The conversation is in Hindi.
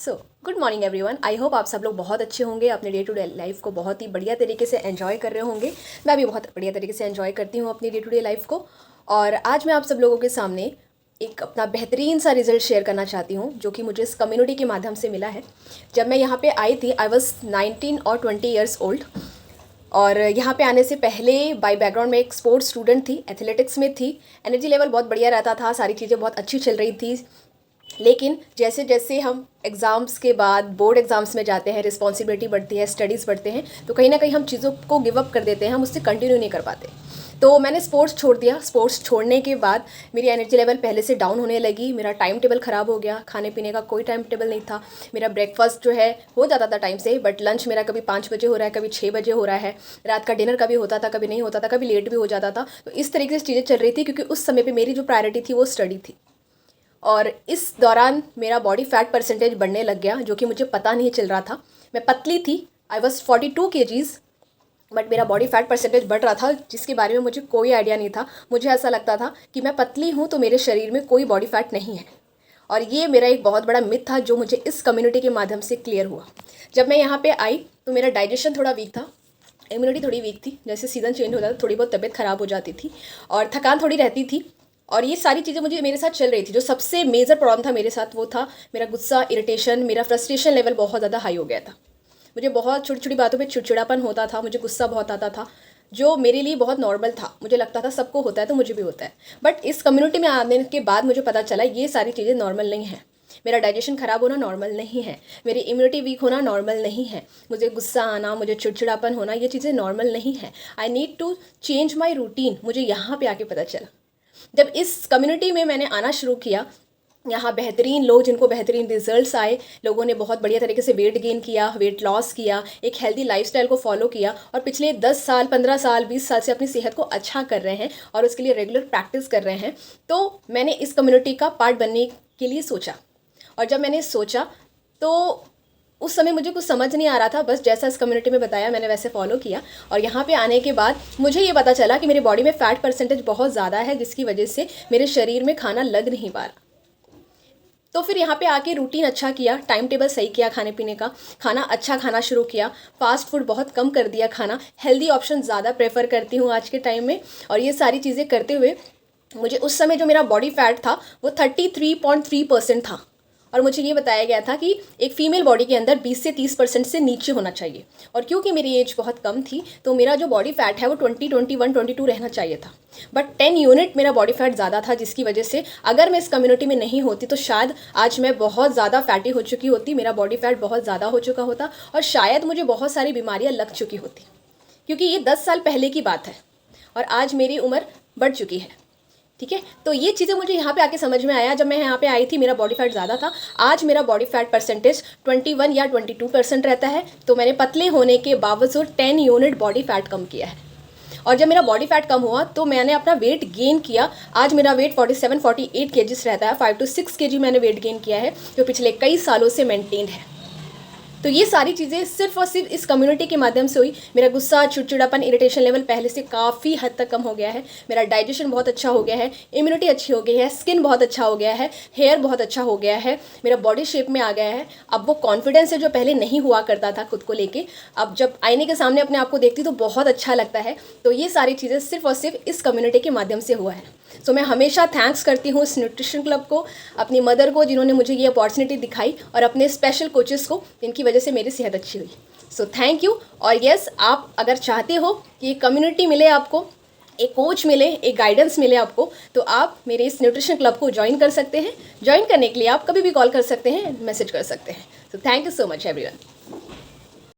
So good morning everyone. I hope आप सब लोग बहुत अच्छे होंगे, अपने डे टू डे लाइफ को बहुत ही बढ़िया तरीके से एंजॉय कर रहे होंगे। मैं भी बहुत बढ़िया तरीके से एंजॉय करती हूँ अपनी डे टू डे लाइफ को। और आज मैं आप सब लोगों के सामने एक अपना बेहतरीन सा रिजल्ट शेयर करना चाहती हूँ, जो कि मुझे इस कम्युनिटी के माध्यम से मिला है। जब मैं यहाँ पे आई थी, आई वॉज 19 और 20 ईयर्स ओल्ड। और यहाँ पे आने से पहले बाय बैकग्राउंड में एक स्पोर्ट्स स्टूडेंट थी, एथलेटिक्स में थी। एनर्जी लेवल बहुत बढ़िया रहता था, सारी चीज़ें बहुत अच्छी चल रही थी। लेकिन जैसे जैसे हम एग्ज़ाम्स के बाद बोर्ड एग्ज़ाम्स में जाते हैं, रिस्पॉन्सिबिलिटी बढ़ती है, स्टडीज़ बढ़ते हैं, तो कहीं ना कहीं हम चीज़ों को गिव अप कर देते हैं, हम उससे कंटिन्यू नहीं कर पाते। तो मैंने स्पोर्ट्स छोड़ दिया। स्पोर्ट्स छोड़ने के बाद मेरी एनर्जी लेवल पहले से डाउन होने लगी। मेरा टाइम टेबल ख़राब हो गया, खाने पीने का कोई टाइम टेबल नहीं था। मेरा ब्रेकफास्ट जो है हो जाता था टाइम से, बट लंच मेरा कभी 5 बजे हो रहा है, कभी 6 बजे हो रहा है। रात का डिनर कभी होता था, कभी नहीं होता था, कभी लेट भी हो जाता था। तो इस तरीके से चीज़ें चल रही थी, क्योंकि उस समय पर मेरी जो प्रायोरिटी थी वो स्टडी थी। और इस दौरान मेरा बॉडी फैट परसेंटेज बढ़ने लग गया, जो कि मुझे पता नहीं चल रहा था। मैं पतली थी, आई वॉज 42 kgs, बट मेरा बॉडी फैट परसेंटेज बढ़ रहा था, जिसके बारे में मुझे कोई आइडिया नहीं था। मुझे ऐसा लगता था कि मैं पतली हूँ तो मेरे शरीर में कोई बॉडी फैट नहीं है। और ये मेरा एक बहुत बड़ा मिथ था, जो मुझे इस कम्युनिटी के माध्यम से क्लियर हुआ। जब मैं यहाँ पे आई तो मेरा डाइजेशन थोड़ा वीक था, इम्यूनिटी थोड़ी वीक थी। जैसे सीज़न चेंज होता था, थोड़ी बहुत तबीयत ख़राब हो जाती थी और थकान थोड़ी रहती थी। और ये सारी चीज़ें मुझे मेरे साथ चल रही थी। जो सबसे मेजर प्रॉब्लम था मेरे साथ वो था मेरा गुस्सा, इरिटेशन, मेरा फ्रस्ट्रेशन लेवल बहुत ज़्यादा हाई हो गया था। मुझे बहुत छोटी छोटी बातों पे चिड़चिड़ापन होता था, मुझे गुस्सा बहुत आता था, जो मेरे लिए बहुत नॉर्मल था। मुझे लगता था सबको होता है तो मुझे भी होता है। बट इस कम्युनिटी में आने के बाद मुझे पता चला ये सारी चीज़ें नॉर्मल नहीं हैं। मेरा डाइजेशन ख़राब होना नॉर्मल नहीं है, मेरी इम्यूनिटी वीक होना नॉर्मल नहीं है, मुझे गुस्सा आना, मुझे चिड़चिड़ापन होना, ये चीज़ें नॉर्मल नहीं है। I need to change my routine. मुझे यहाँ पे आके पता चला। जब इस कम्युनिटी में मैंने आना शुरू किया, यहाँ बेहतरीन लोग, जिनको बेहतरीन रिजल्ट्स आए, लोगों ने बहुत बढ़िया तरीके से वेट गेन किया, वेट लॉस किया, एक हेल्दी लाइफस्टाइल को फॉलो किया और पिछले 10 साल, 15 साल, 20 साल से अपनी सेहत को अच्छा कर रहे हैं और उसके लिए रेगुलर प्रैक्टिस कर रहे हैं। तो मैंने इस कम्युनिटी का पार्ट बनने के लिए सोचा। और जब मैंने सोचा तो उस समय मुझे कुछ समझ नहीं आ रहा था, बस जैसा इस कम्युनिटी में बताया मैंने वैसे फॉलो किया। और यहाँ पे आने के बाद मुझे ये पता चला कि मेरी बॉडी में फ़ैट परसेंटेज बहुत ज़्यादा है, जिसकी वजह से मेरे शरीर में खाना लग नहीं पा रहा। तो फिर यहाँ पे आके रूटीन अच्छा किया, टाइम टेबल सही किया, खाने पीने का, खाना अच्छा खाना शुरू किया, फास्ट फूड बहुत कम कर दिया खाना, हेल्दी ऑप्शन ज़्यादा प्रेफर करती हूँ आज के टाइम में। और ये सारी चीज़ें करते हुए मुझे उस समय जो मेरा बॉडी फैट था वो 33.3% था। और मुझे ये बताया गया था कि एक फ़ीमेल बॉडी के अंदर 20 से 30% से नीचे होना चाहिए। और क्योंकि मेरी एज बहुत कम थी तो मेरा जो बॉडी फैट है वो 20, 21, 22 रहना चाहिए था। बट 10 यूनिट मेरा बॉडी फैट ज़्यादा था, जिसकी वजह से अगर मैं इस कम्युनिटी में नहीं होती तो शायद आज मैं बहुत ज़्यादा फैटी हो चुकी होती, मेरा बॉडी फैट बहुत ज़्यादा हो चुका होता और शायद मुझे बहुत सारी बीमारियाँ लग चुकी होती। क्योंकि ये 10 साल पहले की बात है और आज मेरी उम्र बढ़ चुकी है। ठीक है, तो ये चीज़ें मुझे यहाँ पे आके समझ में आया। जब मैं यहाँ पे आई थी मेरा बॉडी फैट ज़्यादा था, आज मेरा बॉडी फैट परसेंटेज 21 या 22% रहता है। तो मैंने पतले होने के बावजूद 10 यूनिट बॉडी फैट कम किया है। और जब मेरा बॉडी फैट कम हुआ तो मैंने अपना वेट गेन किया। आज मेरा वेट 47-48 kgs रहता है। 5 to 6 kg मैंने वेट गेन किया है, जो पिछले कई सालों से मेंटेन है। तो ये सारी चीज़ें सिर्फ और सिर्फ इस कम्युनिटी के माध्यम से हुई। मेरा गुस्सा, चिड़चिड़ापन, इरिटेशन लेवल पहले से काफ़ी हद तक कम हो गया है। मेरा डाइजेशन बहुत अच्छा हो गया है, इम्यूनिटी अच्छी हो गई है, स्किन बहुत अच्छा हो गया है, हेयर बहुत अच्छा हो गया है, मेरा बॉडी शेप में आ गया है। अब वो कॉन्फिडेंस है जो पहले नहीं हुआ करता था खुद को लेके, अब जब आईने के सामने अपने आप को देखती तो बहुत अच्छा लगता है। तो ये सारी चीज़ें सिर्फ और सिर्फ इस कम्युनिटी के माध्यम से हुआ है। सो मैं हमेशा थैंक्स करती हूँ इस न्यूट्रिशन क्लब को, अपनी मदर को जिन्होंने मुझे ये अपॉर्चुनिटी दिखाई, और अपने स्पेशल कोचेस को जिनकी वजह से मेरी सेहत अच्छी हुई। So thank you. और यस, आप अगर चाहते हो कि ये कम्युनिटी मिले आपको, एक कोच मिले, एक गाइडेंस मिले आपको, तो आप मेरे इस न्यूट्रिशन क्लब को ज्वाइन कर सकते हैं। ज्वाइन करने के लिए आप कभी भी कॉल कर सकते हैं, मैसेज कर सकते हैं। So thank you so much everyone.